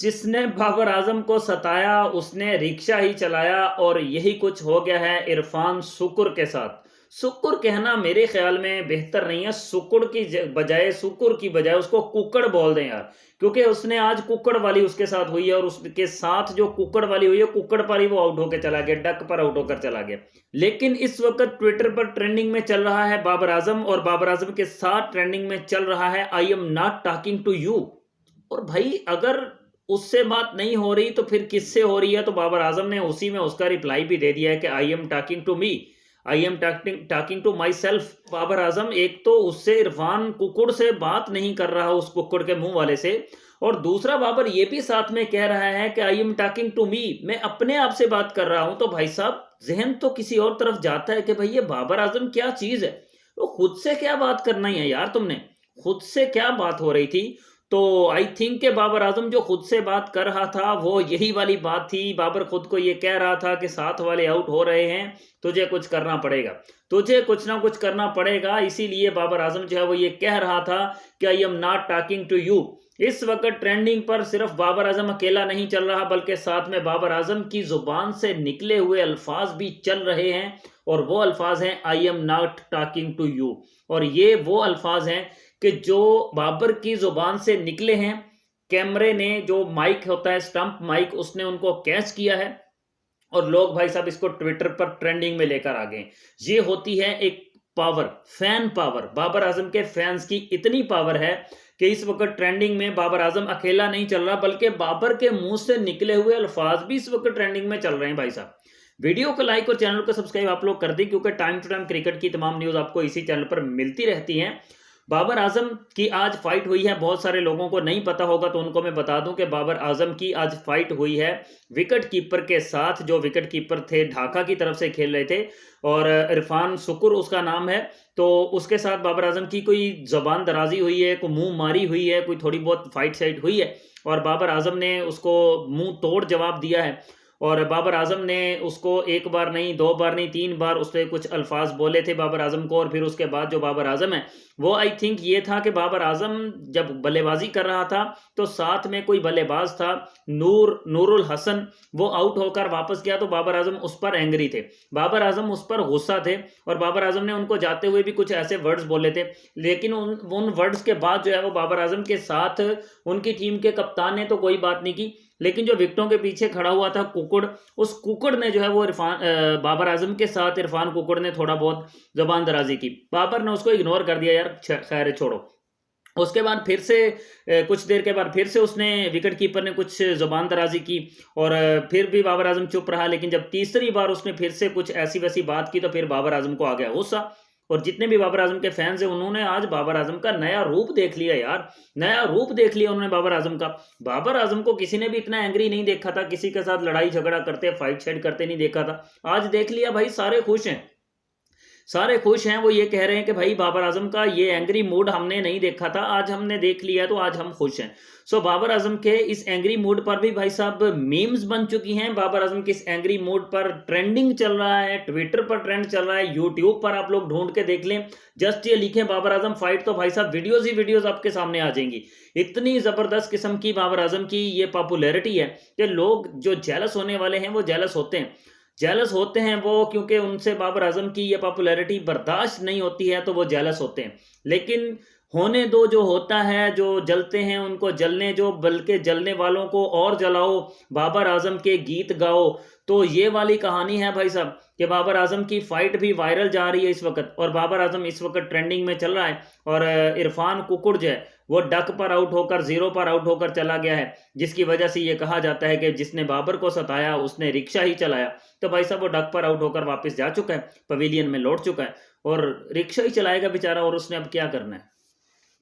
जिसने बाबर आजम को सताया उसने रिक्शा ही चलाया और यही कुछ हो गया है इरफान शुक्र के साथ। शुक्र कहना मेरे ख्याल में बेहतर नहीं है, शुक्र की बजाय शुक्र की बजाय उसको कुकड़ बोल दें यार, क्योंकि उसने आज कुकड़ वाली उसके साथ हुई है और उसके साथ जो कुकड़ वाली हुई है कुकड़ पर ही वो आउट होकर चला गया, डक पर आउट होकर चला गया। लेकिन इस वक्त ट्विटर पर ट्रेंडिंग में चल रहा है बाबर आजम और बाबर आजम के साथ ट्रेंडिंग में चल रहा है I am not talking to you. और भाई अगर उससे बात नहीं हो रही तो फिर किससे हो रही है? तो बाबर आजम ने उसी में उसका रिप्लाई भी दे दिया है कि I am talking to me, I am talking to myself. Babar Azam एक तो उससे इरफान कुकुड़ से बात नहीं कर रहा उस कुकुड़ के मुंह वाले से, और दूसरा बाबर ये भी साथ में कह रहा है कि I am talking to me, मैं अपने आप से बात कर रहा हूं। तो भाई साहब जहन तो किसी और तरफ जाता है कि भाई ये बाबर आजम क्या चीज है, तो खुद से क्या बात करना ही है यार, तुमने खुद से क्या बात हो रही थी? तो आई थिंक के बाबर आजम जो खुद से बात कर रहा था वो यही वाली बात थी। बाबर खुद को ये कह रहा था कि साथ वाले आउट हो रहे हैं, तुझे कुछ करना पड़ेगा, तुझे कुछ ना कुछ करना पड़ेगा। इसीलिए बाबर आजम जो है वो ये कह रहा था कि I am not talking to you. इस वक्त ट्रेंडिंग पर सिर्फ बाबर आजम अकेला नहीं चल रहा, बल्कि साथ में बाबर आजम की जुबान से निकले हुए अल्फाज भी चल रहे हैं, और वो अल्फाज हैं I am not talking to you. और ये वो अल्फाज हैं कि जो बाबर की जुबान से निकले हैं, कैमरे ने जो माइक होता है स्टंप माइक, उसने उनको कैच किया है और लोग भाई साहब इसको ट्विटर पर ट्रेंडिंग में लेकर आ गए। ये होती है एक power, fan power. Babar Azam के फैंस की इतनी पावर है कि इस वक्त ट्रेंडिंग में बाबर आजम अकेला नहीं चल रहा, बल्कि बाबर के मुंह से निकले हुए अल्फाज भी इस वक्त ट्रेंडिंग में चल रहे हैं भाई साहब। वीडियो को लाइक और चैनल को सब्सक्राइब आप लोग कर दें, क्योंकि टाइम टू टाइम क्रिकेट की तमाम न्यूज आपको इसी चैनल पर मिलती रहती हैं। बाबर आजम की आज फाइट हुई है, बहुत सारे लोगों को नहीं पता होगा तो उनको मैं बता दूं कि बाबर आजम की आज फाइट हुई है विकेट कीपर के साथ, जो विकेट कीपर थे ढाका की तरफ से खेल रहे थे और इरफान शुक्र उसका नाम है। तो उसके साथ बाबर आजम की कोई जबान दराजी हुई है, कोई मुंह मारी हुई है, कोई थोड़ी बहुत फाइट साइट हुई है, और बाबर आजम ने उसको मुंह तोड़ जवाब दिया है। और बाबर आजम ने उसको एक बार नहीं, दो बार नहीं, तीन बार उसने कुछ अल्फाज बोले थे बाबर आजम को। और फिर उसके बाद जो बाबर आजम है वो आई थिंक ये था कि बाबर आजम जब बल्लेबाजी कर रहा था तो साथ में कोई बल्लेबाज था नूरुल हसन, वो आउट होकर वापस गया तो बाबर आजम उस पर एंग्री थे, बाबर आजम उस पर गुस्सा थे, और बाबर आजम ने उनको जाते हुए भी कुछ ऐसे वर्ड्स बोले थे। लेकिन उन वर्ड्स के बाद जो है वो बाबर आजम के साथ उनकी टीम के कप्तान ने तो कोई बात नहीं की, लेकिन जो विकेटों के पीछे खड़ा हुआ था कुकुड़, उस कुकुड़ ने जो है वो बाबर आजम के साथ इरफान कुकुड़ ने थोड़ा बहुत जबान दराजी की। बाबर ने उसको इग्नोर कर दिया, यार खैर छोड़ो। उसके बाद फिर से कुछ देर के बाद फिर से उसने विकेट कीपर ने कुछ जुबान दराजी की, और फिर भी बाबर आजम चुप रहा। लेकिन जब तीसरी बार उसने फिर से कुछ ऐसी वैसी बात की तो फिर बाबर आजम को आ गया गुस्सा। और जितने भी बाबर आजम के फैंस हैं उन्होंने आज बाबर आजम का नया रूप देख लिया यार, नया रूप देख लिया उन्होंने बाबर आजम का। बाबर आजम को किसी ने भी इतना एंग्री नहीं देखा था, किसी के साथ लड़ाई झगड़ा करते फाइट शाइट करते नहीं देखा था। आज देख लिया भाई, सारे खुश हैं, सारे खुश हैं। वो ये कह रहे हैं कि भाई बाबर आजम का ये एंग्री मूड हमने नहीं देखा था, आज हमने देख लिया तो आज हम खुश हैं। सो बाबर आजम के इस एंग्री मूड पर भी भाई साहब मीम्स बन चुकी हैं। बाबर आजम के इस एंग्री मूड पर ट्रेंडिंग चल रहा है, ट्विटर पर ट्रेंड चल रहा है, यूट्यूब पर आप लोग ढूंढ के देख लें, जस्ट ये लिखें बाबर आजम फाइट तो भाई साहब वीडियोज ही वीडियोज आपके सामने आ जाएंगी। इतनी जबरदस्त किस्म की बाबर आजम की ये पॉपुलैरिटी है कि लोग जो जेलस होने वाले हैं वो जेलस होते हैं, जेलस होते हैं वो, क्योंकि उनसे बाबर आजम की ये पॉपुलैरिटी बर्दाश्त नहीं होती है तो वो जेलस होते हैं। लेकिन होने दो, जो होता है, जो जलते हैं उनको जलने जो, बल्कि जलने वालों को और जलाओ, बाबर आजम के गीत गाओ। तो ये वाली कहानी है भाई साहब कि बाबर आजम की फाइट भी वायरल जा रही है इस वक्त, और बाबर आजम इस वक्त ट्रेंडिंग में चल रहा है। और इरफान कुकुड़ जो है वो डक पर आउट होकर, जीरो पर आउट होकर चला गया है, जिसकी वजह से ये कहा जाता है कि जिसने बाबर को सताया उसने रिक्शा ही चलाया। तो भाई साहब वो डक पर आउट होकर वापस जा चुका है, पवेलियन में लौट चुका है, और रिक्शा ही चलाएगा बेचारा, और उसने अब क्या करना है।